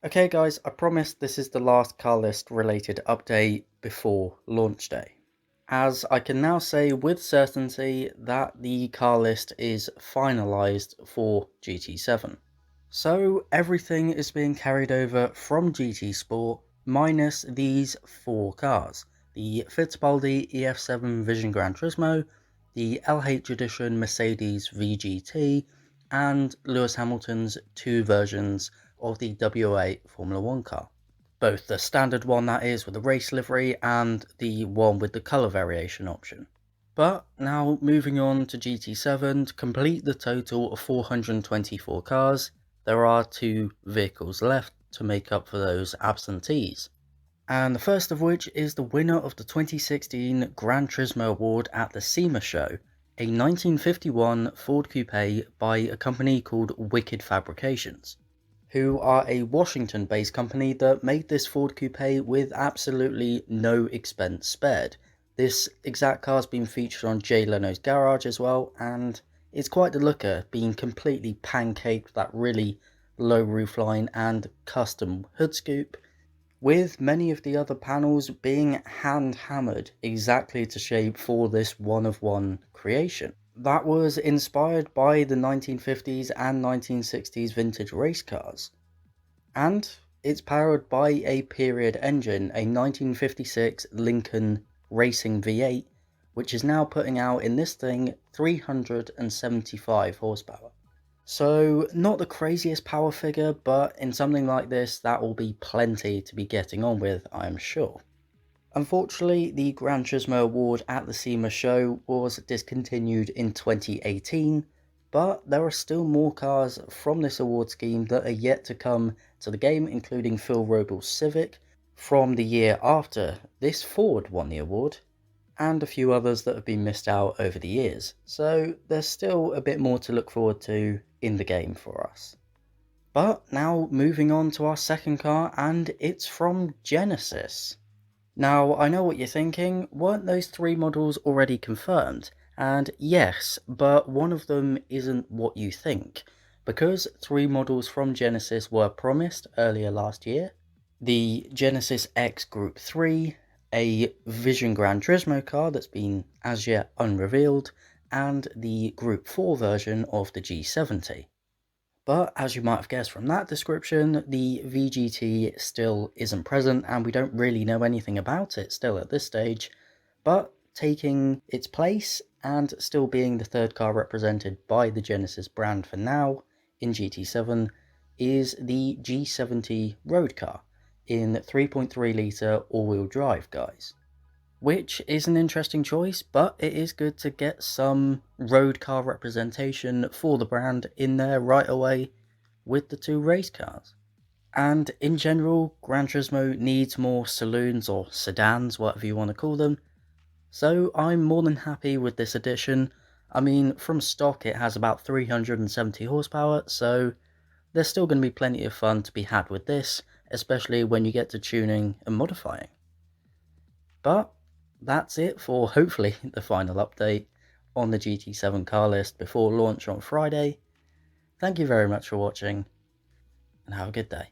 Okay guys, I promise this is the last car list related update before launch day, as I can now say with certainty that the car list is finalised for GT7. So everything is being carried over from GT Sport minus these four cars: the Fittipaldi EF7 Vision Gran Turismo, the LH Edition Mercedes VGT, and Lewis Hamilton's two versions of the W8 Formula 1 car. Both the standard one, that is, with the race livery, and the one with the colour variation option. But now moving on to GT7, to complete the total of 424 cars, there are two vehicles left to make up for those absentees. And the first of which is the winner of the 2016 Gran Turismo Award at the SEMA show, a 1951 Ford Coupe by a company called Wicked Fabrications, who are a Washington-based company that made this Ford Coupe with absolutely no expense spared. This exact car has been featured on Jay Leno's Garage as well, and it's quite the looker, being completely pancaked with that really low roofline and custom hood scoop, with many of the other panels being hand-hammered exactly to shape for this one-of-one creation. That was inspired by the 1950s and 1960s vintage race cars, and it's powered by a period engine, a 1956 Lincoln Racing V8, which is now putting out in this thing 375 horsepower. So not the craziest power figure, but in something like this that will be plenty to be getting on with, I'm sure. Unfortunately, the Gran Turismo Award at the SEMA show was discontinued in 2018, but there are still more cars from this award scheme that are yet to come to the game, including Phil Roebel's Civic from the year after this Ford won the award, and a few others that have been missed out over the years. So there's still a bit more to look forward to in the game for us. But now moving on to our second car, and it's from Genesis. Now, I know what you're thinking, weren't those three models already confirmed? And yes, but one of them isn't what you think, because three models from Genesis were promised earlier last year: the Genesis X Group 3, a Vision Gran Turismo car that's been as yet unrevealed, and the Group 4 version of the G70. But as you might have guessed from that description, the VGT still isn't present, and we don't really know anything about it still at this stage. But taking its place and still being the third car represented by the Genesis brand for now in GT7 is the G70 road car in 3.3 litre all-wheel drive, guys. Which is an interesting choice, but it is good to get some road car representation for the brand in there right away with the two race cars. And in general, Gran Turismo needs more saloons or sedans, whatever you want to call them, so I'm more than happy with this addition. I mean, from stock it has about 370 horsepower, so there's still going to be plenty of fun to be had with this, especially when you get to tuning and modifying. But that's it for hopefully the final update on the GT7 car list before launch on Friday. Thank you very much for watching, and have a good day.